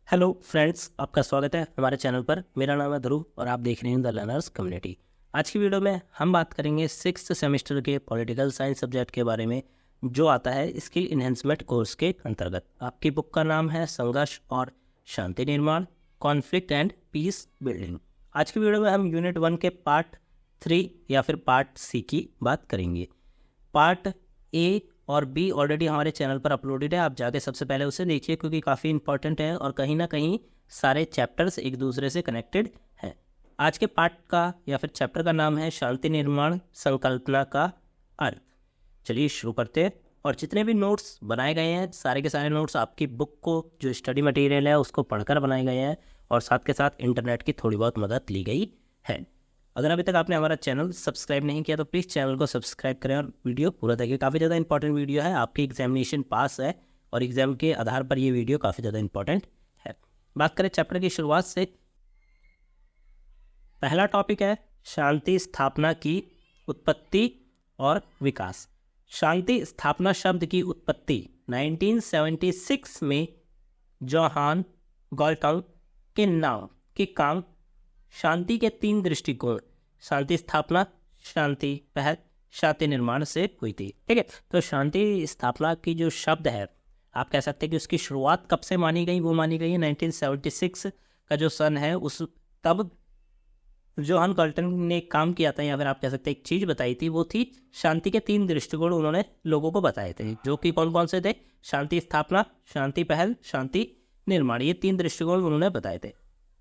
Hello friends, आपका स्वागत है हमारे चैनल पर। मेरा नाम है ध्रुव और आप देख रहे हैं द लर्नर्स कम्युनिटी। आज की वीडियो में हम बात करेंगे सिक्स्थ सेमेस्टर के पॉलिटिकल साइंस सब्जेक्ट के बारे में, जो आता है स्किल इन्हेंसमेंट कोर्स के अंतर्गत। आपकी बुक का नाम है संघर्ष और शांति निर्माण, कॉन्फ्लिक्ट एंड पीस बिल्डिंग। आज की वीडियो में हम यूनिट 1 के पार्ट 3 या फिर पार्ट सी की बात करेंगे। पार्ट ए और बी ऑलरेडी हमारे चैनल पर अपलोडेड है, आप जाके सबसे पहले उसे देखिए क्योंकि काफ़ी इंपॉर्टेंट है और कहीं ना कहीं सारे चैप्टर्स एक दूसरे से कनेक्टेड हैं। आज के पार्ट का या फिर चैप्टर का नाम है शांति निर्माण संकल्पना का अर्थ। चलिए शुरू करते हैं। और जितने भी नोट्स बनाए गए हैं, सारे के सारे नोट्स आपकी बुक को जो स्टडी मटेरियल है उसको पढ़कर बनाए गए हैं और साथ के साथ इंटरनेट की थोड़ी बहुत मदद ली गई है। अगर अभी तक आपने हमारा चैनल सब्सक्राइब नहीं किया तो प्लीज़ चैनल को सब्सक्राइब करें और वीडियो पूरा देखिए। काफ़ी ज़्यादा इंपॉर्टेंट वीडियो है, आपकी एग्जामिनेशन पास है और एग्जाम के आधार पर ये वीडियो काफ़ी ज़्यादा इंपॉर्टेंट है। बात करें चैप्टर की शुरुआत से, पहला टॉपिक है शांति स्थापना की उत्पत्ति और विकास। शांति स्थापना शब्द की उत्पत्ति 1976 में जोहान गॉल्टंग के नाम के काम शांति के 3 दृष्टिकोण, शांति स्थापना, शांति पहल, शांति निर्माण से हुई थी। ठीक है, तो शांति स्थापना की जो शब्द है, आप कह सकते हैं कि उसकी शुरुआत कब से मानी गई, वो मानी गई है 1976 का जो सन है उस तब जोहान गॉल्टन ने काम किया था, या फिर आप कह सकते हैं एक चीज़ बताई थी, वो थी शांति के 3 दृष्टिकोण उन्होंने लोगों को बताए थे, जो कि कौन कौन से थे? शांति स्थापना, शांति पहल, शांति निर्माण, ये 3 दृष्टिकोण उन्होंने बताए थे।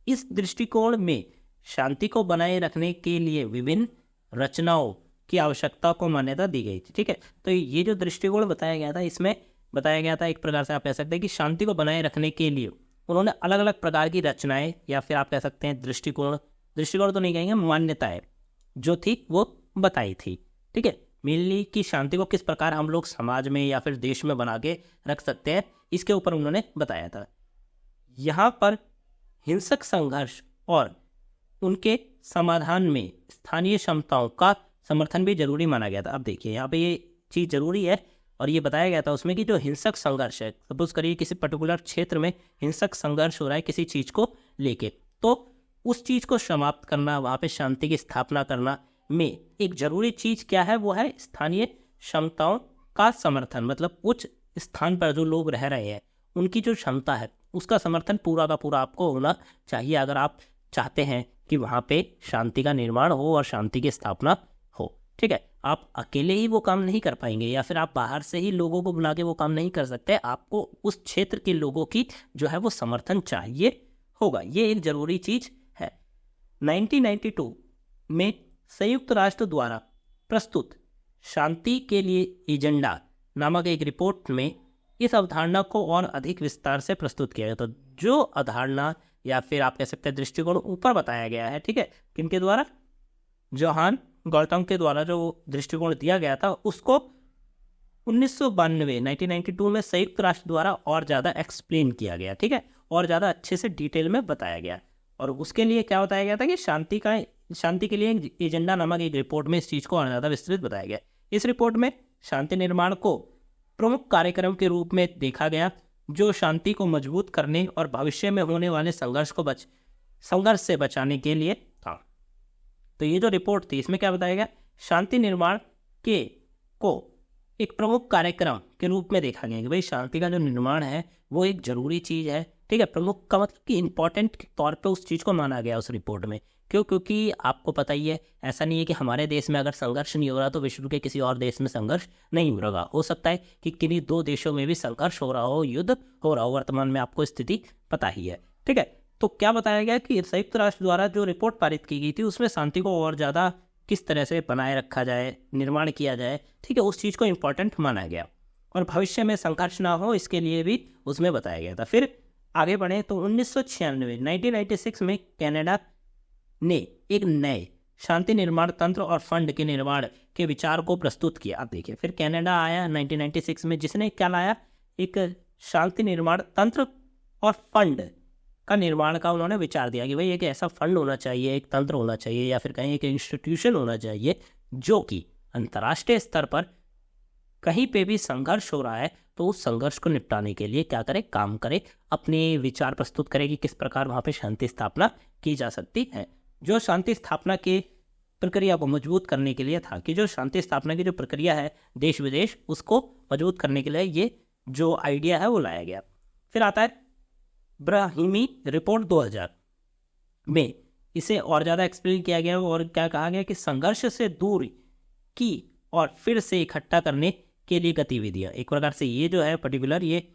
इस दृष्टिकोण में शांति को बनाए रखने के लिए विभिन्न रचनाओं की आवश्यकता को मान्यता दी गई थी। ठीक है, तो ये जो दृष्टिकोण बताया गया था, इसमें बताया गया था एक प्रकार से आप कह सकते हैं कि शांति को बनाए रखने के लिए उन्होंने अलग अलग प्रकार की रचनाएं या फिर आप कह सकते हैं दृष्टिकोण तो नहीं कहेंगे, मान्यताएं जो थी वो बताई थी। ठीक है, मेनली कि शांति को किस प्रकार हम लोग समाज में या फिर देश में बना के रख सकते हैं, इसके ऊपर उन्होंने बताया था। यहाँ पर हिंसक संघर्ष और उनके समाधान में स्थानीय क्षमताओं का समर्थन भी जरूरी माना गया था। अब देखिए यहाँ पे ये चीज़ जरूरी है और ये बताया गया था उसमें कि जो हिंसक संघर्ष है, सपोज करिए किसी पर्टिकुलर क्षेत्र में हिंसक संघर्ष हो रहा है किसी चीज़ को लेके, तो उस चीज़ को समाप्त करना, वहाँ पे शांति की स्थापना करना में एक जरूरी चीज़ क्या है? वो है स्थानीय क्षमताओं का समर्थन। मतलब उच्च स्थान पर जो लोग रह रहे हैं उनकी जो क्षमता है उसका समर्थन पूरा का पूरा आपको होना चाहिए, अगर आप चाहते हैं कि वहाँ पे शांति का निर्माण हो और शांति की स्थापना हो। ठीक है, आप अकेले ही वो काम नहीं कर पाएंगे या फिर आप बाहर से ही लोगों को बुला के वो काम नहीं कर सकते, आपको उस क्षेत्र के लोगों की जो है वो समर्थन चाहिए होगा, ये एक जरूरी चीज है। 1992 में संयुक्त राष्ट्र द्वारा प्रस्तुत शांति के लिए एजेंडा नामक एक रिपोर्ट में इस अवधारणा को और अधिक विस्तार से प्रस्तुत किया गया। तो जो अवधारणा या फिर आप कह सकते हैं दृष्टिकोण ऊपर बताया गया है, ठीक है, किनके द्वारा? जोहान गॉल्टंग के द्वारा जो दृष्टिकोण दिया गया था उसको 1992 में संयुक्त राष्ट्र द्वारा और ज़्यादा एक्सप्लेन किया गया। ठीक है, और ज़्यादा अच्छे से डिटेल में बताया गया और उसके लिए क्या बताया गया था कि शांति के लिए एक एजेंडा नामक एक रिपोर्ट में इस चीज़ को और ज़्यादा विस्तृत बताया गया। इस रिपोर्ट में शांति निर्माण को प्रमुख कार्यक्रम के रूप में देखा गया जो शांति को मजबूत करने और भविष्य में होने वाले संघर्ष से बचाने के लिए था। तो ये जो रिपोर्ट थी इसमें क्या बताया गया? शांति निर्माण को एक प्रमुख कार्यक्रम के रूप में देखा गया कि भाई शांति का जो निर्माण है वो एक जरूरी चीज़ है। ठीक है, प्रमुख का मतलब कि इंपॉर्टेंट के तौर पे उस चीज़ को माना गया उस रिपोर्ट में। क्यों? क्योंकि आपको पता ही है, ऐसा नहीं है कि हमारे देश में अगर संघर्ष नहीं हो रहा तो विश्व के किसी और देश में संघर्ष नहीं हो रहा। हो सकता है कि किन्हीं 2 देशों में भी संघर्ष हो रहा हो, युद्ध हो रहा हो, वर्तमान में आपको स्थिति पता ही है। ठीक है, तो क्या बताया गया कि संयुक्त राष्ट्र द्वारा जो रिपोर्ट पारित की गई थी उसमें शांति को और ज़्यादा किस तरह से बनाए रखा जाए, निर्माण किया जाए, ठीक है, उस चीज़ को इम्पोर्टेंट माना गया और भविष्य में संघर्ष ना हो इसके लिए भी उसमें बताया गया था। फिर आगे बढ़े तो 1996 में कनाडा ने एक नए शांति निर्माण तंत्र और फंड के निर्माण के विचार को प्रस्तुत किया। अब देखिए, फिर कनाडा आया 1996 में जिसने क्या लाया? एक शांति निर्माण तंत्र और फंड का निर्माण का उन्होंने विचार दिया कि भाई एक ऐसा फंड होना चाहिए, एक तंत्र होना चाहिए या फिर कहीं एक इंस्टीट्यूशन होना चाहिए जो कि अंतर्राष्ट्रीय स्तर पर कहीं पे भी संघर्ष हो रहा है तो उस संघर्ष को निपटाने के लिए क्या करे, काम करे, अपने विचार प्रस्तुत करे कि किस प्रकार वहाँ पे शांति स्थापना की जा सकती है। जो शांति स्थापना की प्रक्रिया को मजबूत करने के लिए था, कि जो शांति स्थापना की जो प्रक्रिया है देश विदेश, उसको मजबूत करने के लिए ये जो आइडिया है वो लाया गया। फिर आता है ब्राहिमी रिपोर्ट 2000 में इसे और ज़्यादा एक्सप्लेन किया गया और क्या कहा गया कि संघर्ष से दूर की और फिर से इकट्ठा करने के लिए गतिविधियां, एक प्रकार से ये जो है पर्टिकुलर, ये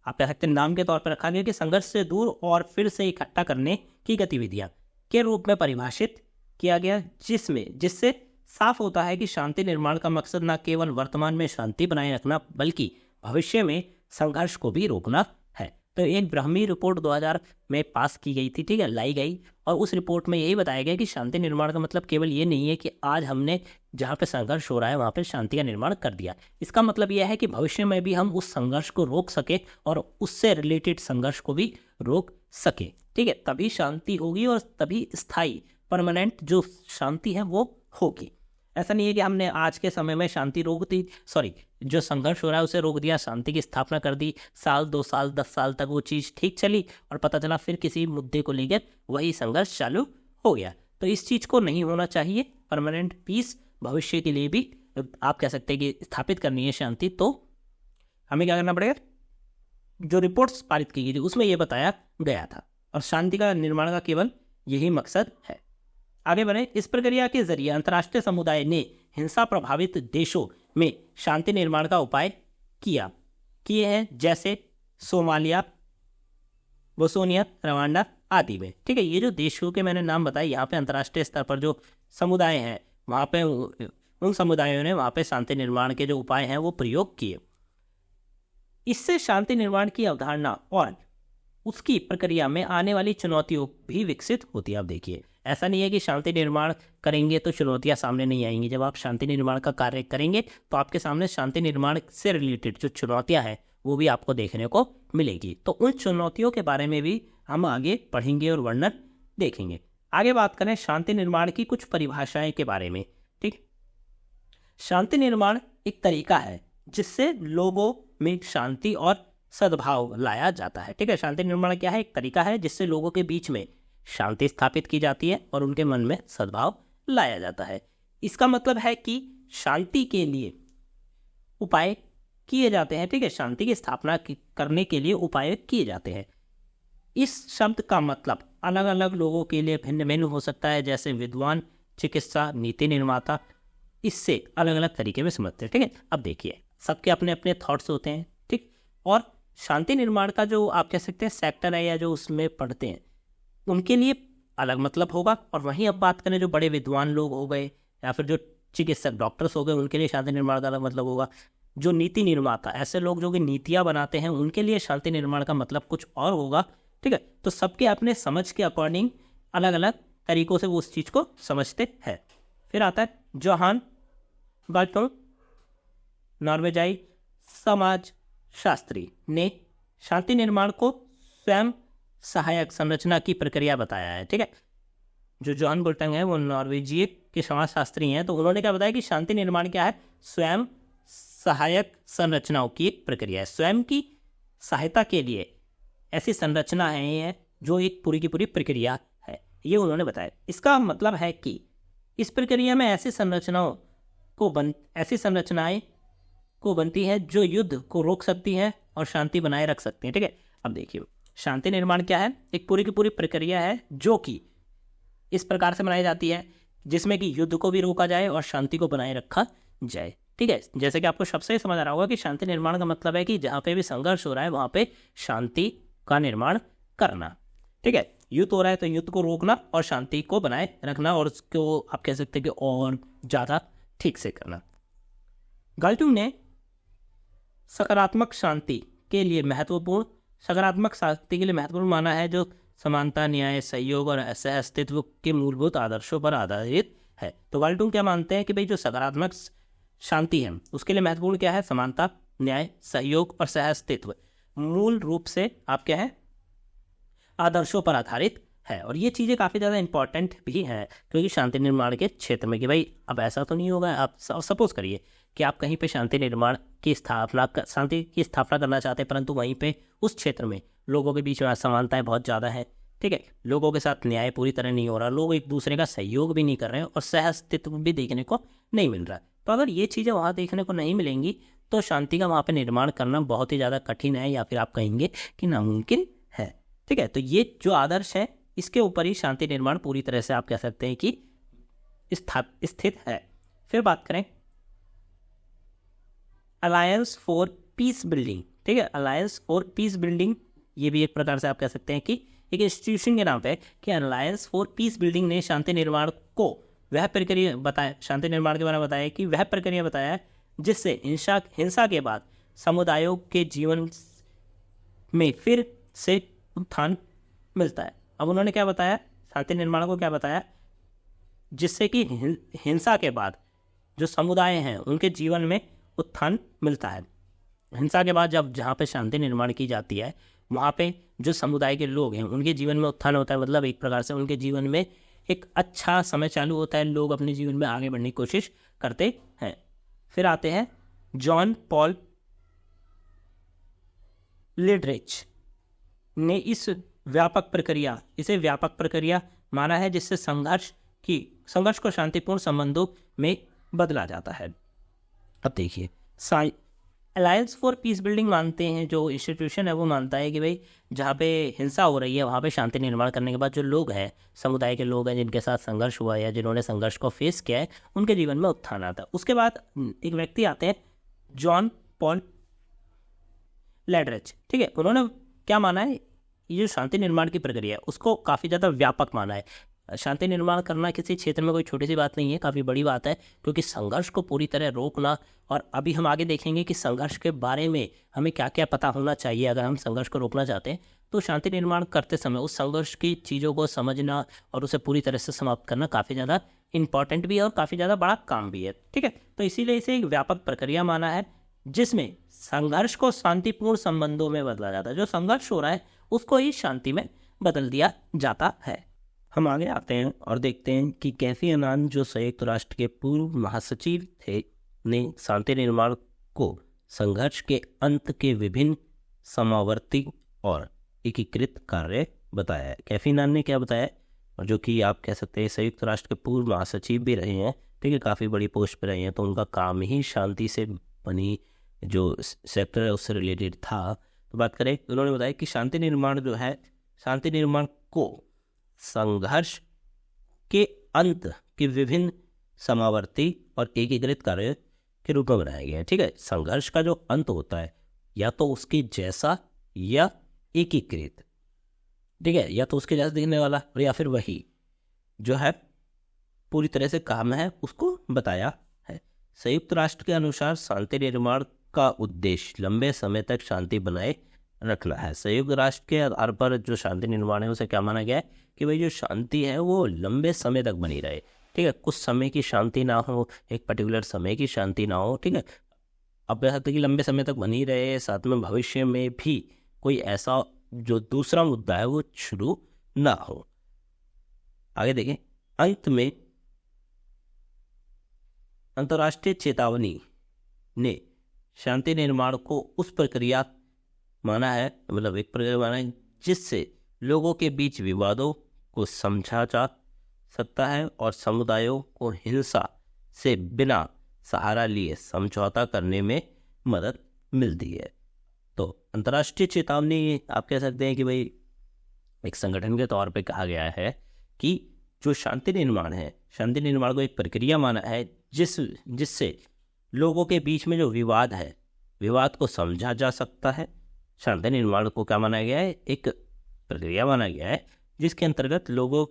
आप कह सकते हैं नाम के तौर पर रखा गया कि संघर्ष से दूर और फिर से इकट्ठा करने की गतिविधियां के रूप में परिभाषित किया गया, जिससे साफ होता है कि शांति निर्माण का मकसद न केवल वर्तमान में शांति बनाए रखना बल्कि भविष्य में संघर्ष को भी रोकना है। तो एक ब्राह्मी रिपोर्ट 2000 में पास की गई थी, ठीक है, लाई गई, और उस रिपोर्ट में यही बताया गया कि शांति निर्माण का मतलब केवल ये नहीं है कि आज हमने जहाँ पे संघर्ष हो रहा है वहाँ पे शांति का निर्माण कर दिया। इसका मतलब यह है कि भविष्य में भी हम उस संघर्ष को रोक सके और उससे रिलेटेड संघर्ष को भी रोक सके, ठीक है, तभी शांति होगी और तभी स्थायी परमानेंट जो शांति है वो होगी। ऐसा नहीं है कि हमने आज के समय में शांति रोक दी, जो संघर्ष हो रहा है उसे रोक दिया, शांति की स्थापना कर दी, साल 2 साल 10 साल तक वो चीज़ ठीक चली और पता चला फिर किसी मुद्दे को लेकर वही संघर्ष चालू हो गया। तो इस चीज़ को नहीं होना चाहिए। परमानेंट पीस भविष्य के लिए भी आप कह सकते हैं कि स्थापित करनी है शांति, तो हमें क्या करना पड़ेगा, जो रिपोर्ट्स पारित की गई थी उसमें यह बताया गया था, और शांति का निर्माण का केवल यही मकसद है। आगे बढ़े। इस प्रक्रिया के जरिए अंतर्राष्ट्रीय समुदाय ने हिंसा प्रभावित देशों में शांति निर्माण का उपाय किए हैं, जैसे सोमालिया, बोस्निया, रवांडा आदि में, ठीक है। ये जो देशों के मैंने नाम बताए, यहाँ पे अंतर्राष्ट्रीय स्तर पर जो समुदाय हैं वहाँ पे उन समुदायों ने वहाँ पे शांति निर्माण के जो उपाय हैं वो प्रयोग किए। इससे शांति निर्माण की अवधारणा और उसकी प्रक्रिया में आने वाली चुनौतियों भी विकसित होती है। आप देखिए, ऐसा नहीं है कि शांति निर्माण करेंगे तो चुनौतियां सामने नहीं आएंगी। जब आप शांति निर्माण का कार्य करेंगे तो आपके सामने शांति निर्माण से रिलेटेड जो चुनौतियां हैं वो भी आपको देखने को मिलेगी। तो उन चुनौतियों के बारे में भी हम आगे पढ़ेंगे और वर्णन देखेंगे। आगे बात करें शांति निर्माण की कुछ परिभाषाएं के बारे में, ठीक। शांति निर्माण एक तरीका है जिससे लोगों में शांति और सद्भाव लाया जाता है, ठीक है। शांति निर्माण क्या है, एक तरीका है जिससे लोगों के बीच में शांति स्थापित की जाती है और उनके मन में सद्भाव लाया जाता है। इसका मतलब है कि शांति के लिए उपाय किए जाते हैं, ठीक है। शांति की स्थापना करने के लिए उपाय किए जाते हैं। इस शब्द का मतलब अलग अलग लोगों के लिए भिन्न भिन्न हो सकता है, जैसे विद्वान, चिकित्सा, नीति निर्माता इससे अलग अलग तरीके में समझते हैं, ठीक है। अब देखिए, सबके अपने अपने थॉट्स होते हैं, ठीक। और शांति निर्माण का जो आप कह सकते हैं सेक्टर है या जो उसमें पढ़ते हैं उनके लिए अलग मतलब होगा। और वहीं अब बात करें जो बड़े विद्वान लोग हो गए या फिर जो चिकित्सक डॉक्टर्स हो गए उनके लिए शांति निर्माण का अलग मतलब होगा। जो नीति निर्माता, ऐसे लोग जो कि नीतियाँ बनाते हैं, उनके लिए शांति निर्माण का मतलब कुछ और होगा, ठीक है। तो सबके अपने समझ के अकॉर्डिंग अलग अलग तरीकों से वो उस चीज़ को समझते हैं। फिर आता है जोहान गाल्टोन, नॉर्वेजाई समाज शास्त्री ने शांति निर्माण को स्वयं सहायक संरचना की प्रक्रिया बताया है, ठीक है। जो जॉन बोल्टन है वो नॉर्वेजिए के समाजशास्त्री हैं, तो उन्होंने क्या बताया कि शांति निर्माण क्या है, स्वयं सहायक संरचनाओं की प्रक्रिया है। स्वयं की सहायता के लिए ऐसी संरचना है ये जो एक पूरी की पूरी प्रक्रिया है, ये उन्होंने बताया। इसका मतलब है कि इस प्रक्रिया में ऐसी संरचनाएं को बनती है जो युद्ध को रोक सकती है और शांति बनाए रख सकती है, ठीक है। अब देखिए, शांति निर्माण क्या है, एक पूरी की पूरी प्रक्रिया है जो कि इस प्रकार से बनाई जाती है जिसमें कि युद्ध को भी रोका जाए और शांति को बनाए रखा जाए, ठीक है। जैसे कि आपको शब्द से ही समझ आ रहा होगा कि शांति निर्माण का मतलब है कि जहाँ पे भी संघर्ष हो रहा है वहाँ पे शांति का निर्माण करना, ठीक है। युद्ध हो रहा है तो युद्ध को रोकना और शांति को बनाए रखना और उसको आप कह सकते हैं कि और ज़्यादा ठीक से करना। गाल्टुन ने सकारात्मक शांति के लिए महत्वपूर्ण माना है जो समानता, न्याय, सहयोग और सह अस्तित्व के मूलभूत आदर्शों पर आधारित है। तो गाल्टुन क्या मानते हैं कि भाई जो सकारात्मक शांति है उसके लिए महत्वपूर्ण क्या है, समानता, न्याय, सहयोग और सह अस्तित्व मूल रूप से आप क्या है, आदर्शों पर आधारित है। और ये चीज़ें काफ़ी ज़्यादा इंपॉर्टेंट भी हैं क्योंकि शांति निर्माण के क्षेत्र में कि भाई अब ऐसा तो नहीं होगा, आप सपोज करिए कि आप कहीं पे शांति की स्थापना करना चाहते हैं, परंतु वहीं पे उस क्षेत्र में लोगों के बीच में असमानताएं बहुत ज़्यादा है, ठीक है, लोगों के साथ न्याय पूरी तरह नहीं हो रहा, लोग एक दूसरे का सहयोग भी नहीं कर रहे हैं और सह अस्तित्व भी देखने को नहीं मिल रहा। तो अगर ये चीज़ें वहाँ देखने को नहीं मिलेंगी तो शांति का वहाँ पे निर्माण करना बहुत ही ज़्यादा कठिन है, या फिर आप कहेंगे कि नामुमकिन है, ठीक है। तो ये जो आदर्श है इसके ऊपर ही शांति निर्माण पूरी तरह से आप कह सकते हैं कि स्थित है। फिर बात करें अलायंस फॉर पीस बिल्डिंग, ठीक है, अलायंस फॉर पीस बिल्डिंग, ये भी एक प्रकार से आप कह सकते हैं कि एक इंस्टीट्यूशन के नाम पे कि अलायंस फॉर पीस बिल्डिंग ने शांति निर्माण को वह प्रक्रिया बताया, शांति निर्माण के बारे में बताया कि वह प्रक्रिया बताया जिससे हिंसा के बाद समुदायों के जीवन में फिर से उत्थान मिलता है। अब उन्होंने क्या बताया, शांति निर्माण को क्या बताया, जिससे कि हिंसा के बाद जो समुदाय हैं उनके जीवन में उत्थान मिलता है। हिंसा के बाद जब जहाँ पे शांति निर्माण की जाती है वहाँ पे जो समुदाय के लोग हैं उनके जीवन में उत्थान होता है, मतलब एक प्रकार से उनके जीवन में एक अच्छा समय चालू होता है, लोग अपने जीवन में आगे बढ़ने की कोशिश करते हैं। फिर आते हैं जॉन पॉल लिडरिच ने इसे व्यापक प्रक्रिया माना है जिससे संघर्ष को शांतिपूर्ण संबंधों में बदला जाता है। अब देखिए अलायंस फॉर पीस बिल्डिंग मानते हैं, जो इंस्टीट्यूशन है वो मानता है कि भाई जहाँ पे हिंसा हो रही है वहाँ पे शांति निर्माण करने के बाद जो लोग हैं, समुदाय के लोग हैं जिनके साथ संघर्ष हुआ है या जिन्होंने संघर्ष को फेस किया है, उनके जीवन में उत्थान आता है। उसके बाद एक व्यक्ति आते हैं जॉन पॉल लेडरिच, ठीक है, उन्होंने क्या माना है, ये जो शांति निर्माण की प्रक्रिया है उसको काफ़ी ज़्यादा व्यापक माना है। शांति निर्माण करना किसी क्षेत्र में कोई छोटी सी बात नहीं है, काफ़ी बड़ी बात है, क्योंकि संघर्ष को पूरी तरह रोकना, और अभी हम आगे देखेंगे कि संघर्ष के बारे में हमें क्या क्या पता होना चाहिए अगर हम संघर्ष को रोकना चाहते हैं। तो शांति निर्माण करते समय उस संघर्ष की चीज़ों को समझना और उसे पूरी तरह से समाप्त करना काफ़ी ज़्यादा इंपॉर्टेंट भी है और काफ़ी ज़्यादा बड़ा काम भी है, ठीक है। तो इसीलिए इसे एक व्यापक प्रक्रिया माना है जिसमें संघर्ष को शांतिपूर्ण संबंधों में बदला जाता है। जो संघर्ष हो रहा है उसको ही शांति में बदल दिया जाता है। हम आगे आते हैं और देखते हैं कि कैफी अन्नान जो संयुक्त राष्ट्र के पूर्व महासचिव थे ने शांति निर्माण को संघर्ष के अंत के विभिन्न समावर्ती और एकीकृत कार्य बताया है। कैफी अन्नान ने क्या बताया, और जो कि आप कह सकते हैं संयुक्त राष्ट्र के पूर्व महासचिव भी रहे हैं, ठीक है, काफ़ी बड़ी पोस्ट पे रहे हैं, तो उनका काम ही शांति से बनी जो सेक्टर है उससे रिलेटेड था। तो बात करें, उन्होंने बताया कि शांति निर्माण जो है, शांति निर्माण को संघर्ष के अंत के विभिन्न समावर्ती और एकीकृत कार्य के रूप में बनाया गया है, ठीक है। संघर्ष का जो अंत होता है या तो उसके जैसा या एकीकृत, ठीक है, या तो उसके जैसा दिखने वाला और या फिर वही जो है पूरी तरह से काम है उसको बताया है। संयुक्त राष्ट्र के अनुसार शांति निर्माण का उद्देश्य लंबे समय तक शांति बनाए रखना है। संयुक्त राष्ट्र के आधार पर जो शांति निर्माण है उसे क्या माना गया है कि भाई जो शांति है वो लंबे समय तक बनी रहे, ठीक है, कुछ समय की शांति ना हो, एक पर्टिकुलर समय की शांति ना हो, ठीक है, अब कह सकते कि लंबे समय तक बनी रहे, साथ में भविष्य में भी कोई ऐसा जो दूसरा मुद्दा है वो शुरू ना हो। आगे देखें, अंत में अंतर्राष्ट्रीय चेतावनी ने शांति निर्माण को उस प्रक्रिया माना है, मतलब एक प्रक्रिया माना है जिससे लोगों के बीच विवादों को समझा जा सकता है और समुदायों को हिंसा से बिना सहारा लिए समझौता करने में मदद मिलती है। तो अंतर्राष्ट्रीय चेतावनी आप कह सकते हैं कि भाई एक संगठन के तौर पे कहा गया है कि जो शांति निर्माण है, शांति निर्माण को एक प्रक्रिया माना है जिससे लोगों के बीच में जो विवाद है, विवाद को समझा जा सकता है। शांति निर्माण को क्या माना गया है, एक प्रक्रिया माना गया है जिसके अंतर्गत लोगों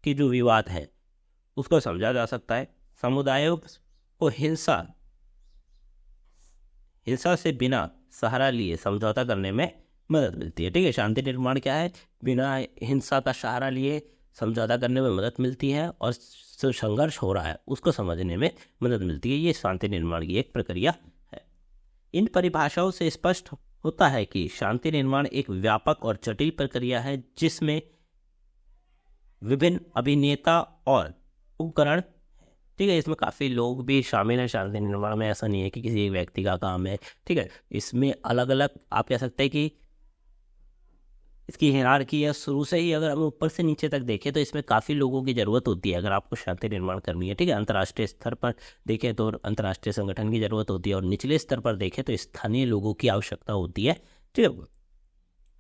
के जो विवाद है उसको समझा जा सकता है, समुदायों को हिंसा से बिना सहारा लिए समझौता करने में मदद मिलती है, ठीक है। शांति निर्माण क्या है, बिना हिंसा का सहारा लिए समझौता करने में मदद मिलती है और जो संघर्ष हो रहा है उसको समझने में मदद मिलती है। ये शांति निर्माण की एक प्रक्रिया है। इन परिभाषाओं से स्पष्ट होता है कि शांति निर्माण एक व्यापक और जटिल प्रक्रिया है जिसमें विभिन्न अभिनेता और उपकरण, ठीक है। इसमें काफ़ी लोग भी शामिल हैं शांति निर्माण में, ऐसा नहीं है कि किसी एक व्यक्ति का काम है, ठीक है। इसमें अलग अलग आप कह सकते हैं कि इसकी हिरार्की है शुरू से ही। अगर हम ऊपर से नीचे तक देखें तो इसमें काफ़ी लोगों की ज़रूरत होती है अगर आपको शांति निर्माण करनी है, ठीक है। अंतर्राष्ट्रीय स्तर पर देखें तो अंतर्राष्ट्रीय संगठन की ज़रूरत होती है, और निचले स्तर पर देखें तो स्थानीय लोगों की आवश्यकता होती है, ठीक है।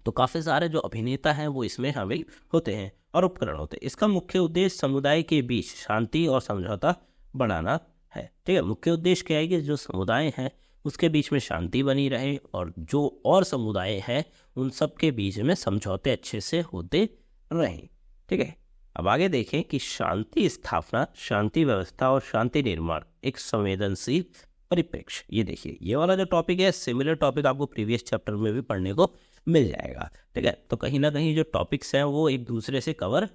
तो काफ़ी सारे जो अभिनेता हैं वो इसमें शामिल होते हैं और उपकरण होते हैं। इसका मुख्य उद्देश्य समुदाय के बीच शांति और समझौता बढ़ाना है, ठीक है। मुख्य उद्देश्य क्या है कि जो समुदाय हैं उसके बीच में शांति बनी रहे, और जो और समुदाय हैं उन सब के बीच में समझौते अच्छे से होते रहें, ठीक है। अब आगे देखें कि शांति स्थापना, शांति व्यवस्था और शांति निर्माण एक संवेदनशील परिप्रेक्ष्य। ये देखिए, ये वाला जो टॉपिक है, सिमिलर टॉपिक आपको प्रीवियस चैप्टर में भी पढ़ने को मिल जाएगा, ठीक है। तो कहीं ना कहीं जो टॉपिक्स हैं वो एक दूसरे से कवर।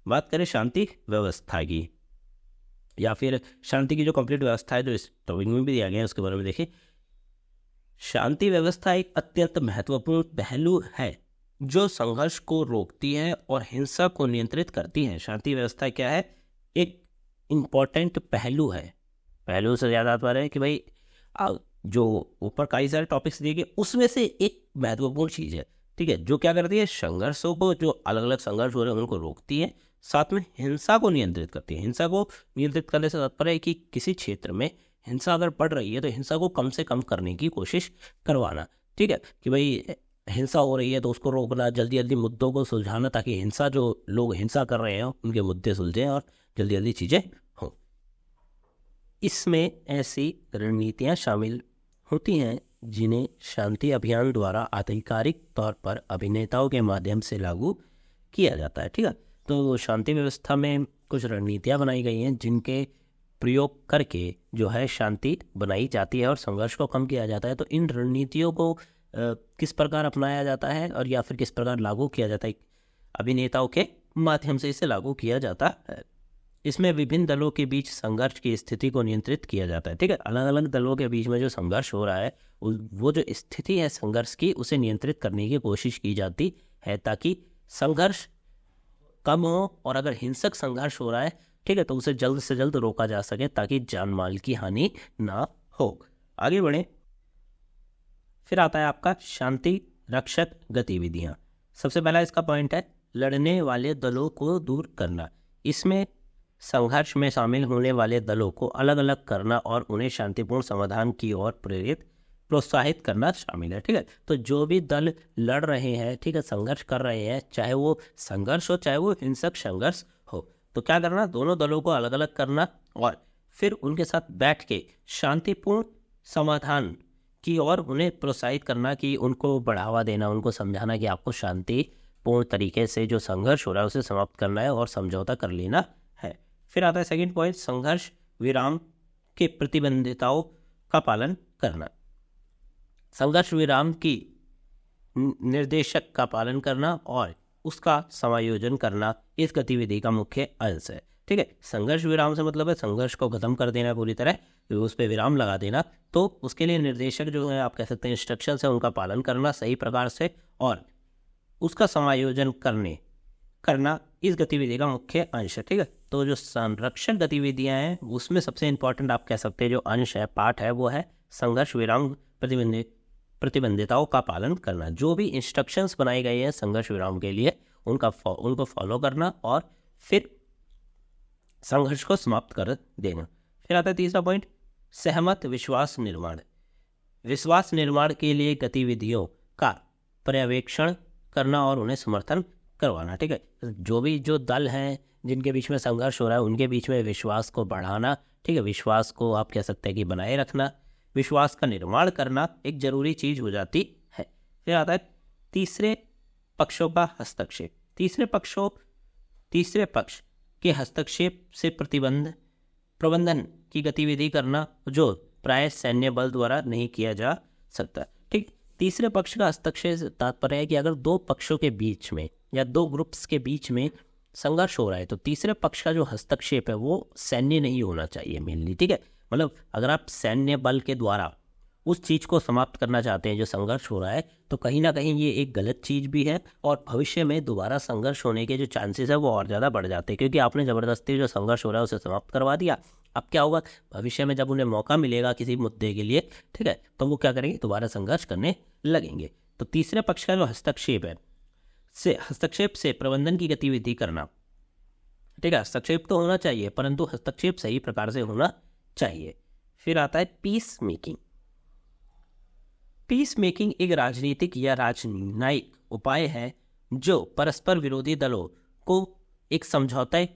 बात करें शांति व्यवस्था की, या फिर शांति की जो कंप्लीट व्यवस्था है जो इस टॉपिक में भी दिया गया है उसके बारे में देखिए। शांति व्यवस्था एक अत्यंत महत्वपूर्ण पहलू है जो संघर्ष को रोकती है और हिंसा को नियंत्रित करती है। शांति व्यवस्था क्या है? एक इम्पॉर्टेंट पहलू है। पहलू से ज़्यादा तात्पर्य है कि भाई जो ऊपर कई सारे टॉपिक्स दिए गए उसमें से एक महत्वपूर्ण चीज़ है, ठीक है, जो क्या करती है, संघर्षों को, जो अलग अलग संघर्ष हो रहे हैं उनको रोकती है, साथ में हिंसा को नियंत्रित करती है। हिंसा को नियंत्रित करने से तात्पर्य है कि किसी क्षेत्र में हिंसा अगर बढ़ रही है तो हिंसा को कम से कम करने की कोशिश करवाना, ठीक है, कि भाई हिंसा हो रही है तो उसको रोकना, जल्दी जल्दी मुद्दों को सुलझाना, ताकि हिंसा, जो लोग हिंसा कर रहे हैं उनके मुद्दे सुलझें और जल्दी जल्दी चीज़ें हों। इसमें ऐसी रणनीतियाँ शामिल होती हैं जिन्हें शांति अभियान द्वारा आधिकारिक तौर पर अभिनेताओं के माध्यम से लागू किया जाता है, ठीक है। तो शांति व्यवस्था में कुछ रणनीतियाँ बनाई गई हैं जिनके प्रयोग करके जो है शांति बनाई जाती है और संघर्ष को कम किया जाता है। तो इन रणनीतियों को किस प्रकार अपनाया जाता है और या फिर किस प्रकार लागू किया जाता है, अभिनेताओं के माध्यम से इसे लागू किया जाता है। इसमें विभिन्न दलों के बीच संघर्ष की स्थिति को नियंत्रित किया जाता है, ठीक है। अलग अलग दलों के बीच में जो संघर्ष हो रहा है वो जो स्थिति है संघर्ष की, उसे नियंत्रित करने की कोशिश की जाती है ताकि संघर्ष कम हो, और अगर हिंसक संघर्ष हो रहा है, ठीक है, तो उसे जल्द से जल्द रोका जा सके ताकि जान माल की हानि ना हो। आगे बढ़े। फिर आता है आपका शांति रक्षक गतिविधियां। सबसे पहला इसका पॉइंट है लड़ने वाले दलों को दूर करना। इसमें संघर्ष में शामिल होने वाले दलों को अलग अलग करना और उन्हें शांतिपूर्ण समाधान की ओर प्रोत्साहित करना शामिल है, ठीक है। तो जो भी दल लड़ रहे हैं, ठीक है, संघर्ष कर रहे हैं, चाहे वो संघर्ष हो चाहे वो हिंसक संघर्ष हो, तो क्या करना, दोनों दलों को अलग अलग करना और फिर उनके साथ बैठ के शांतिपूर्ण समाधान की ओर उन्हें प्रोत्साहित करना, कि उनको बढ़ावा देना, उनको समझाना कि आपको शांतिपूर्ण तरीके से जो संघर्ष हो रहा है उसे समाप्त करना है और समझौता कर लेना है। फिर आता है सेकंड पॉइंट, संघर्ष विराम के प्रतिबंधिताओं का पालन करना। संघर्ष विराम की निर्देशक का पालन करना और उसका समायोजन करना इस गतिविधि का मुख्य अंश है, ठीक है। संघर्ष विराम से मतलब है संघर्ष को खत्म कर देना पूरी तरह, तो उस पर विराम लगा देना। तो उसके लिए निर्देशक जो है, आप कह सकते हैं इंस्ट्रक्शंस है, उनका पालन करना सही प्रकार से और उसका समायोजन करना इस गतिविधि का मुख्य अंश है, ठीक है। तो जो संरक्षण गतिविधियां हैं उसमें सबसे इंपॉर्टेंट आप कह सकते हैं जो अंश है, पार्ट है, वो है संघर्ष विराम प्रतिबंधिताओं का पालन करना। जो भी इंस्ट्रक्शंस बनाए गए हैं संघर्ष विराम के लिए उनको फॉलो करना और फिर संघर्ष को समाप्त कर देना। फिर आता है तीसरा पॉइंट, सहमत विश्वास निर्माण। विश्वास निर्माण के लिए गतिविधियों का पर्यवेक्षण करना और उन्हें समर्थन करवाना, ठीक है। जो दल हैं जिनके बीच में संघर्ष हो रहा है उनके बीच में विश्वास को बढ़ाना, ठीक है, विश्वास को आप कह सकते हैं कि बनाए रखना, विश्वास का निर्माण करना एक जरूरी चीज हो जाती है। फिर आता है तीसरे पक्षों का हस्तक्षेप। तीसरे पक्ष के हस्तक्षेप से प्रबंधन की गतिविधि करना, जो प्राय सैन्य बल द्वारा नहीं किया जा सकता, ठीक। तीसरे पक्ष का हस्तक्षेप से तात्पर्य है कि अगर दो पक्षों के बीच में या दो ग्रुप्स के बीच में संघर्ष हो रहा है तो तीसरे पक्ष का जो हस्तक्षेप है वो सैन्य नहीं होना चाहिए मेनली, ठीक है। मतलब अगर आप सैन्य बल के द्वारा उस चीज़ को समाप्त करना चाहते हैं जो संघर्ष हो रहा है, तो कहीं ना कहीं ये एक गलत चीज़ भी है और भविष्य में दोबारा संघर्ष होने के जो चांसेस है वो और ज़्यादा बढ़ जाते हैं, क्योंकि आपने ज़बरदस्ती जो संघर्ष हो रहा है उसे समाप्त करवा दिया। अब क्या होगा, भविष्य में जब उन्हें मौका मिलेगा किसी मुद्दे के लिए, ठीक है, तो वो क्या करेंगे, दोबारा संघर्ष करने लगेंगे। तो तीसरे पक्ष का जो हस्तक्षेप है, हस्तक्षेप से प्रबंधन की गतिविधि करना, ठीक है, हस्तक्षेप तो होना चाहिए परंतु हस्तक्षेप सही प्रकार से होना चाहिए। फिर आता है पीस मेकिंग। पीस मेकिंग एक राजनीतिक या राजनयिक उपाय है जो परस्पर विरोधी दलों को एक समझौते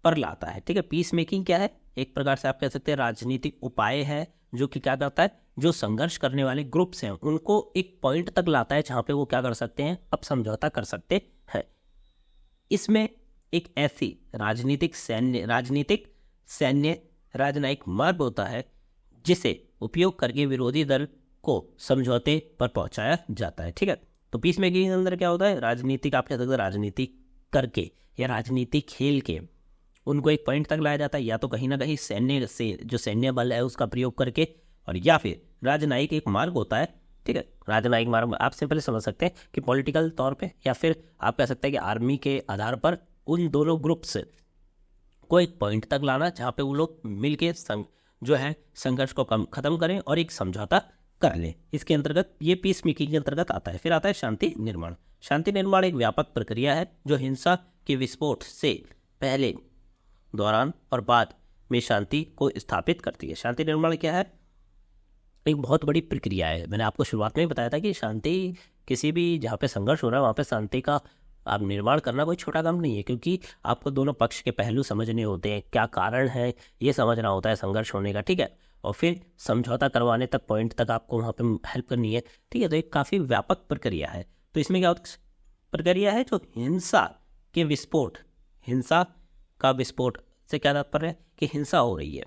पर लाता है, ठीक है। पीस मेकिंग क्या है, एक प्रकार से आप कह सकते हैं राजनीतिक उपाय है जो कि क्या करता है, जो संघर्ष करने वाले ग्रुप्स हैं उनको एक पॉइंट तक लाता है जहां पे वो क्या कर सकते हैं, अब समझौता कर सकते हैं। इसमें एक ऐसी राजनीतिक सैन्य राजनयिक मार्ग होता है जिसे उपयोग करके विरोधी दल को समझौते पर पहुंचाया जाता है, ठीक है। तो पीस मेकिंग के अंदर क्या होता है, राजनीतिक, आप कह सकते हैं राजनीति करके या राजनीति खेल के उनको एक पॉइंट तक लाया जाता है, या तो कहीं ना कहीं सैन्य से जो सैन्य बल है उसका प्रयोग करके, और या फिर राजनयिक एक मार्ग होता है, ठीक है। राजनयिक मार्ग आप सिंपली समझ सकते हैं कि पॉलिटिकल तौर पे, या फिर आप कह सकते हैं कि आर्मी के आधार पर उन दोनों ग्रुप्स को एक पॉइंट तक लाना जहाँ पे वो लोग मिलके जो है संघर्ष को खत्म करें और एक समझौता कर लें। इसके अंतर्गत ये पीस मेकिंग के अंतर्गत आता है। फिर आता है शांति निर्माण। शांति निर्माण एक व्यापक प्रक्रिया है जो हिंसा के विस्फोट से पहले, दौरान और बाद में शांति को स्थापित करती है। शांति निर्माण क्या है, एक बहुत बड़ी प्रक्रिया है। मैंने आपको शुरुआत में ही बताया था कि शांति, किसी भी जहाँ पे संघर्ष हो रहा है वहाँ पे शांति का आप निर्माण करना कोई छोटा काम नहीं है, क्योंकि आपको दोनों पक्ष के पहलू समझने होते हैं, क्या कारण है ये समझना होता है संघर्ष होने का, ठीक है, और फिर समझौता करवाने तक, पॉइंट तक आपको वहाँ पे हेल्प करनी है, ठीक है। तो एक काफ़ी व्यापक प्रक्रिया है। तो इसमें क्या होता है, प्रक्रिया है जो हिंसा का विस्फोट से क्या तात्पर्य है कि हिंसा हो रही है,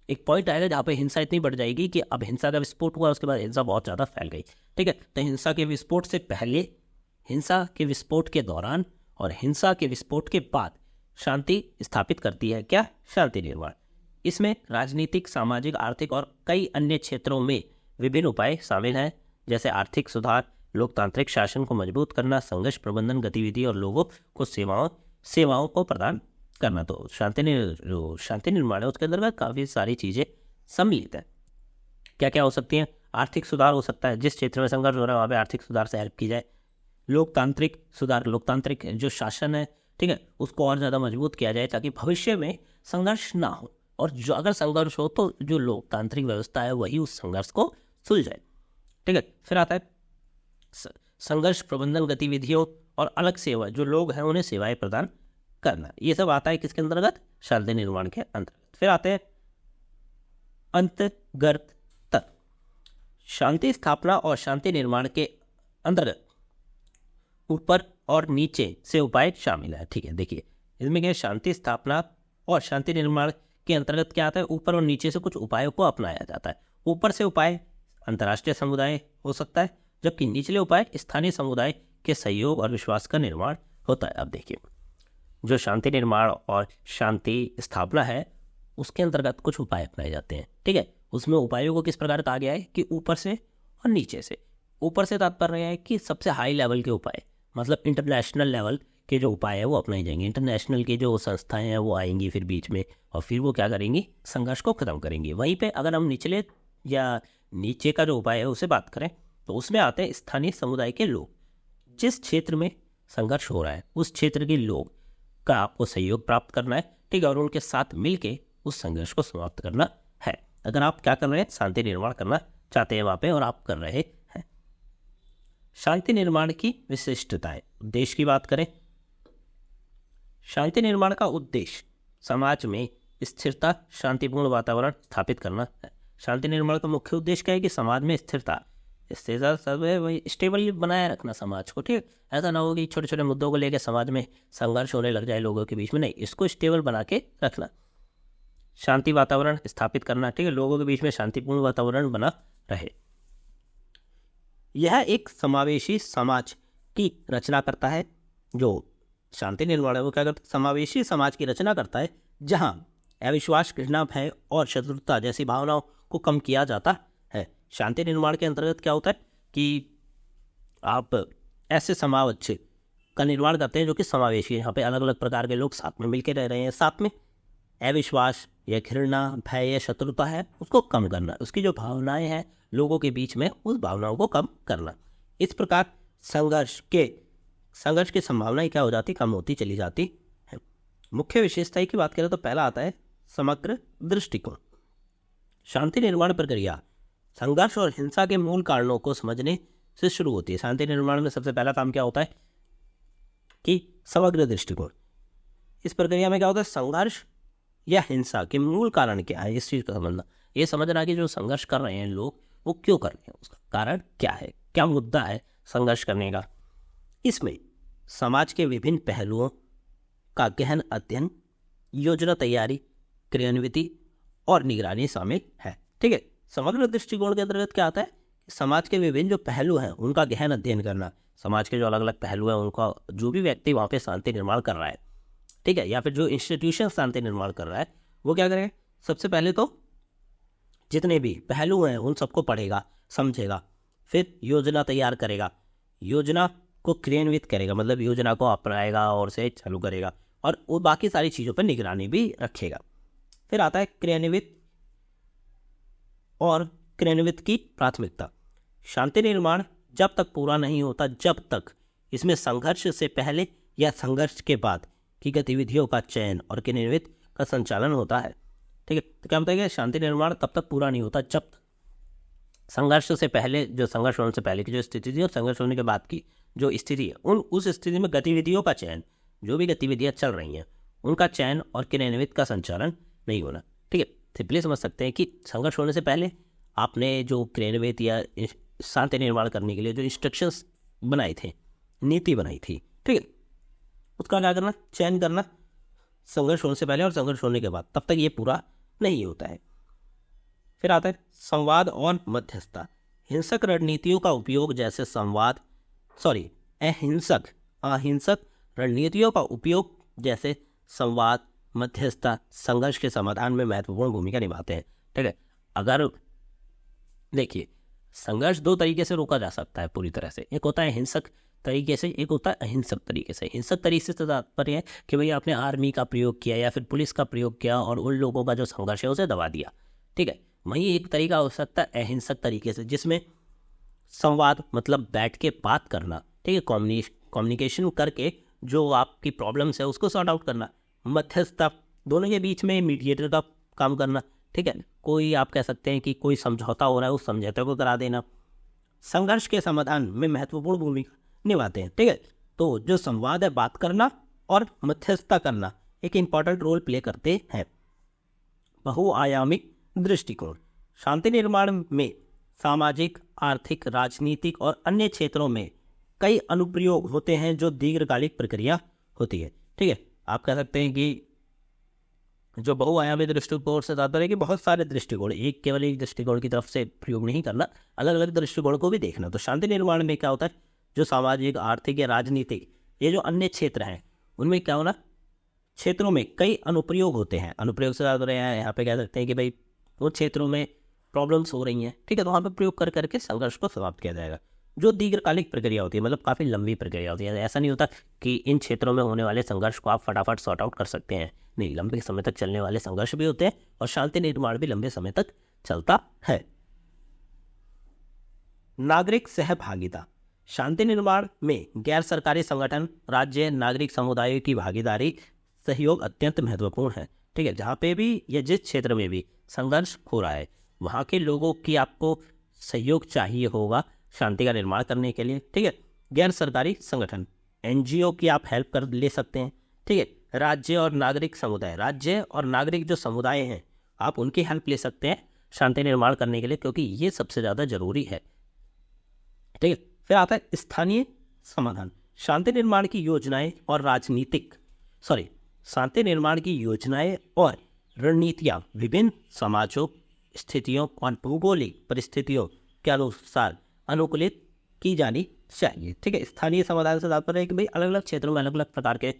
एक पॉइंट आएगा जहाँ पे हिंसा इतनी बढ़ जाएगी कि अब हिंसा का विस्फोट हुआ, उसके बाद हिंसा बहुत ज़्यादा फैल गई, ठीक है। तो हिंसा के विस्फोट से पहले, हिंसा के विस्फोट के दौरान और हिंसा के विस्फोट के बाद शांति स्थापित करती है क्या, शांति निर्माण। इसमें राजनीतिक, सामाजिक, आर्थिक और कई अन्य क्षेत्रों में विभिन्न उपाय शामिल हैं, जैसे आर्थिक सुधार, लोकतांत्रिक शासन को मजबूत करना, संघर्ष प्रबंधन गतिविधि और लोगों को सेवाओं को प्रदान करना। तो शांति निर्माण है उसके अंदर काफ़ी सारी चीज़ें सम्मिलित है। क्या क्या हो सकती हैं, आर्थिक सुधार हो सकता है, जिस क्षेत्र में संघर्ष हो रहा है वहाँ पे आर्थिक सुधार से हेल्प की जाए। लोकतांत्रिक सुधार, लोकतांत्रिक जो शासन है, ठीक है, उसको और ज़्यादा मजबूत किया जाए ताकि भविष्य में संघर्ष ना हो, और जो अगर संघर्ष हो तो जो लोकतांत्रिक व्यवस्था है वही उस संघर्ष को सुलझाए, ठीक है। फिर आता है संघर्ष प्रबंधन गतिविधियों और अलग सेवा, जो लोग हैं उन्हें सेवाएं प्रदान करना, ये सब आता है किसके अंतर्गत, शांति निर्माण के अंतर्गत। फिर आते हैं अंतर्गत तत्व। शांति स्थापना और शांति निर्माण के अंतर्गत ऊपर और नीचे से उपाय शामिल है, ठीक है। देखिए इसमें क्या, शांति स्थापना और शांति निर्माण के अंतर्गत क्या आता है, ऊपर और नीचे से कुछ उपायों को अपनाया जाता है। ऊपर से उपाय अंतर्राष्ट्रीय समुदाय हो सकता है, जबकि निचले उपाय स्थानीय समुदाय के सहयोग और विश्वास का निर्माण होता है। अब देखिए जो शांति निर्माण और शांति स्थापना है उसके अंतर्गत कुछ उपाय अपनाए जाते हैं, ठीक है। उसमें उपायों को किस प्रकार कहा गया है कि ऊपर से और नीचे से। ऊपर से तात्पर्य है कि सबसे हाई लेवल के उपाय, मतलब इंटरनेशनल लेवल के जो उपाय है वो अपनाए जाएंगे, इंटरनेशनल की जो संस्थाएं हैं वो आएंगी फिर बीच में, और फिर वो क्या करेंगी, संघर्ष को खत्म करेंगी। वहीं पे अगर हम निचले या नीचे का जो उपाय है उसे बात करें तो उसमें आते हैं स्थानीय समुदाय के लोग। जिस क्षेत्र में संघर्ष हो रहा है उस क्षेत्र के लोग का आपको सहयोग प्राप्त करना है, ठीक है, और उनके साथ मिलके उस संघर्ष को समाप्त करना है। अगर आप क्या कर रहे हैं, शांति निर्माण करना चाहते हैं वहाँ पे और आप कर रहे हैं। शांति निर्माण की विशिष्टताएं, उद्देश्य की बात करें, शांति निर्माण का उद्देश्य समाज में स्थिरता, शांतिपूर्ण वातावरण स्थापित करना है। शांति निर्माण का मुख्य उद्देश्य क्या है कि समाज में स्थिरता सब है वही स्टेबल बनाए रखना समाज को, ठीक है। ऐसा ना हो कि छोटे छोटे मुद्दों को लेकर समाज में संघर्ष होने लग जाए लोगों के बीच में, नहीं, इसको स्टेबल बना के रखना। शांति वातावरण स्थापित करना, ठीक है, लोगों के बीच में शांतिपूर्ण वातावरण बना रहे। यह एक समावेशी समाज की रचना करता है। जो शांति निर्माण है वो क्या करता है, समावेशी समाज की रचना करता है जहां अविश्वास, घृणा, भय और शत्रुता जैसी भावनाओं को कम किया जाता है। शांति निर्माण के अंतर्गत क्या होता है कि आप ऐसे समाज का निर्माण करते हैं जो कि समावेशी है। यहाँ पे अलग अलग प्रकार के लोग साथ में मिलकर रह रहे हैं, साथ में अविश्वास या घृणा, भय या शत्रुता है उसको कम करना, उसकी जो भावनाएं हैं लोगों के बीच में उस भावनाओं को कम करना। इस प्रकार संघर्ष की संभावनाएं क्या हो जाती, कम होती चली जाती है। मुख्य विशेषताएं की बात करें तो पहला आता है समग्र दृष्टिकोण। शांति निर्माण प्रक्रिया संघर्ष और हिंसा के मूल कारणों को समझने से शुरू होती है। शांति निर्माण में सबसे पहला काम क्या होता है कि समग्र दृष्टिकोण। इस प्रक्रिया में क्या होता है, संघर्ष या हिंसा के मूल कारण क्या है इस चीज़ को समझना, ये समझना कि जो संघर्ष कर रहे हैं लोग वो क्यों कर रहे हैं, उसका कारण क्या है, क्या मुद्दा है संघर्ष करने का। इसमें समाज के विभिन्न पहलुओं का गहन अध्ययन, योजना तैयारी, क्रियान्विति और निगरानी शामिल है। ठीक है, समग्र दृष्टिकोण के अंतर्गत क्या आता है, समाज के विभिन्न जो पहलू हैं उनका गहन अध्ययन करना। समाज के जो अलग अलग पहलू हैं उनका, जो भी व्यक्ति वहाँ पे शांति निर्माण कर रहा है, ठीक है, या फिर जो इंस्टीट्यूशन शांति निर्माण कर रहा है वो क्या करेगा, सबसे पहले तो जितने भी पहलू हैं उन सबको पढ़ेगा, समझेगा, फिर योजना तैयार करेगा, योजना को क्रियान्वित करेगा, मतलब योजना को अपनाएगा और से चालू करेगा, और वो बाकी सारी चीज़ों पर निगरानी भी रखेगा। फिर आता है क्रियान्वित और क्रियान्वित की प्राथमिकता। शांति निर्माण जब तक पूरा नहीं होता जब तक इसमें संघर्ष से पहले या संघर्ष के बाद की गतिविधियों का चयन और क्रियान्वित का संचालन होता है। ठीक है, तो क्या बताया गया, शांति निर्माण तब तक पूरा नहीं होता जब तक संघर्ष से पहले, जो संघर्ष होने से पहले की जो स्थिति थी और संघर्ष होने के बाद की जो स्थिति है उस स्थिति में गतिविधियों का चयन, जो भी गतिविधियाँ चल रही हैं उनका चयन और क्रियान्वित का संचालन नहीं होना। ठीक है, सिंपली समझ सकते हैं कि संघर्ष होने से पहले आपने जो क्रियान्वित या शांति निर्माण करने के लिए जो इंस्ट्रक्शंस बनाए थे, नीति बनाई थी, ठीक है, उसका क्या करना, चयन करना, संघर्ष होने से पहले और संघर्ष होने के बाद, तब तक ये पूरा नहीं होता है। फिर आता है संवाद और मध्यस्थता। हिंसक रणनीतियों का उपयोग जैसे अहिंसक रणनीतियों का उपयोग जैसे संवाद, मध्यस्थता संघर्ष के समाधान में महत्वपूर्ण भूमिका निभाते हैं। ठीक है, अगर देखिए संघर्ष दो तरीके से रोका जा सकता है पूरी तरह से, एक होता है हिंसक तरीके से, एक होता है अहिंसक तरीके से। हिंसक तरीके से तात्पर्य है कि भाई आपने आर्मी का प्रयोग किया या फिर पुलिस का प्रयोग किया और उन लोगों का जो संघर्ष है उसे दबा दिया। ठीक है, वहीं एक तरीका हो सकता है अहिंसक तरीके से, जिसमें संवाद मतलब बैठ के बात करना, ठीक है, कम्युनिकेशन करके जो आपकी प्रॉब्लम्स है उसको सॉर्ट आउट करना। मध्यस्थता, दोनों के बीच में मीडिएटर का काम करना। ठीक है, कोई आप कह सकते हैं कि कोई समझौता हो रहा है उस समझौते को करा देना, संघर्ष के समाधान में महत्वपूर्ण भूमिका निभाते हैं। ठीक है, तो जो संवाद है, बात करना और मध्यस्थता करना एक इम्पॉर्टेंट रोल प्ले करते हैं। बहुआयामिक दृष्टिकोण। शांति निर्माण में सामाजिक, आर्थिक, राजनीतिक और अन्य क्षेत्रों में कई अनुप्रयोग होते हैं जो दीर्घकालिक प्रक्रिया होती है। ठीक है, आप कह सकते हैं कि जो बहुआयामी दृष्टिकोण से तात्पर्य है कि बहुत सारे दृष्टिकोण, केवल एक दृष्टिकोण की तरफ से प्रयोग नहीं करना, अलग अलग दृष्टिकोण को भी देखना। तो शांति निर्माण में क्या होता है, जो सामाजिक, आर्थिक या राजनीतिक, ये जो अन्य क्षेत्र हैं उनमें क्या होना, क्षेत्रों में कई अनुप्रयोग होते हैं। अनुप्रयोग से तात्पर्य है, यहाँ पे कह सकते हैं कि भाई उन क्षेत्रों में प्रॉब्लम्स हो रही हैं, ठीक है, तो वहाँ पे प्रयोग कर करके संघर्ष को समाप्त किया जाएगा। जो दीर्घकालिक प्रक्रिया होती है, मतलब काफ़ी लंबी प्रक्रिया होती है। ऐसा नहीं होता कि इन क्षेत्रों में होने वाले संघर्ष को आप फटाफट सॉर्ट आउट कर सकते हैं, नहीं, लंबे समय तक चलने वाले संघर्ष भी होते हैं और शांति निर्माण भी लंबे समय तक चलता है। नागरिक सहभागिता। शांति निर्माण में गैर सरकारी संगठन, राज्य, नागरिक समुदायों की भागीदारी, सहयोग अत्यंत महत्वपूर्ण है। ठीक है, जहाँ पे भी या जिस क्षेत्र में भी संघर्ष हो रहा है वहाँ के लोगों की आपको सहयोग चाहिए होगा शांति का निर्माण करने के लिए। ठीक है, गैर सरकारी संगठन, एनजीओ की आप हेल्प कर ले सकते हैं। ठीक है, राज्य और नागरिक समुदाय, राज्य और नागरिक जो समुदाय हैं आप उनकी हेल्प ले सकते हैं शांति निर्माण करने के लिए, क्योंकि ये सबसे ज़्यादा जरूरी है। ठीक है, फिर आता है स्थानीय समाधान। शांति निर्माण की योजनाएं और रणनीतियाँ विभिन्न समाजों, स्थितियों और भौगोलिक परिस्थितियों के अनुसार अनुकूलित की जानी चाहिए। ठीक है, स्थानीय समाधान से तात्पर्य है कि भाई अलग अलग क्षेत्रों में अलग अलग प्रकार के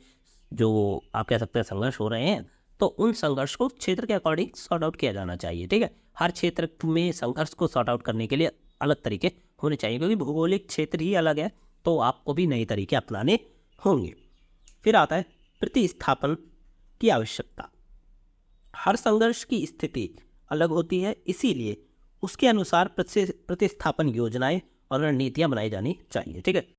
जो आप कह सकते हैं संघर्ष हो रहे हैं, तो उन संघर्ष को क्षेत्र के अकॉर्डिंग सॉर्ट आउट किया जाना चाहिए। ठीक है, हर क्षेत्र में संघर्ष को सॉर्ट आउट करने के लिए अलग तरीके होने चाहिए, क्योंकि भौगोलिक क्षेत्र ही अलग है, तो आपको भी नए तरीके अपनाने होंगे। फिर आता है प्रतिस्थापन की आवश्यकता। हर संघर्ष की स्थिति अलग होती है, इसीलिए उसके अनुसार प्रतिस्थापन योजनाएं और रणनीतियां बनाई जानी चाहिए। ठीक है,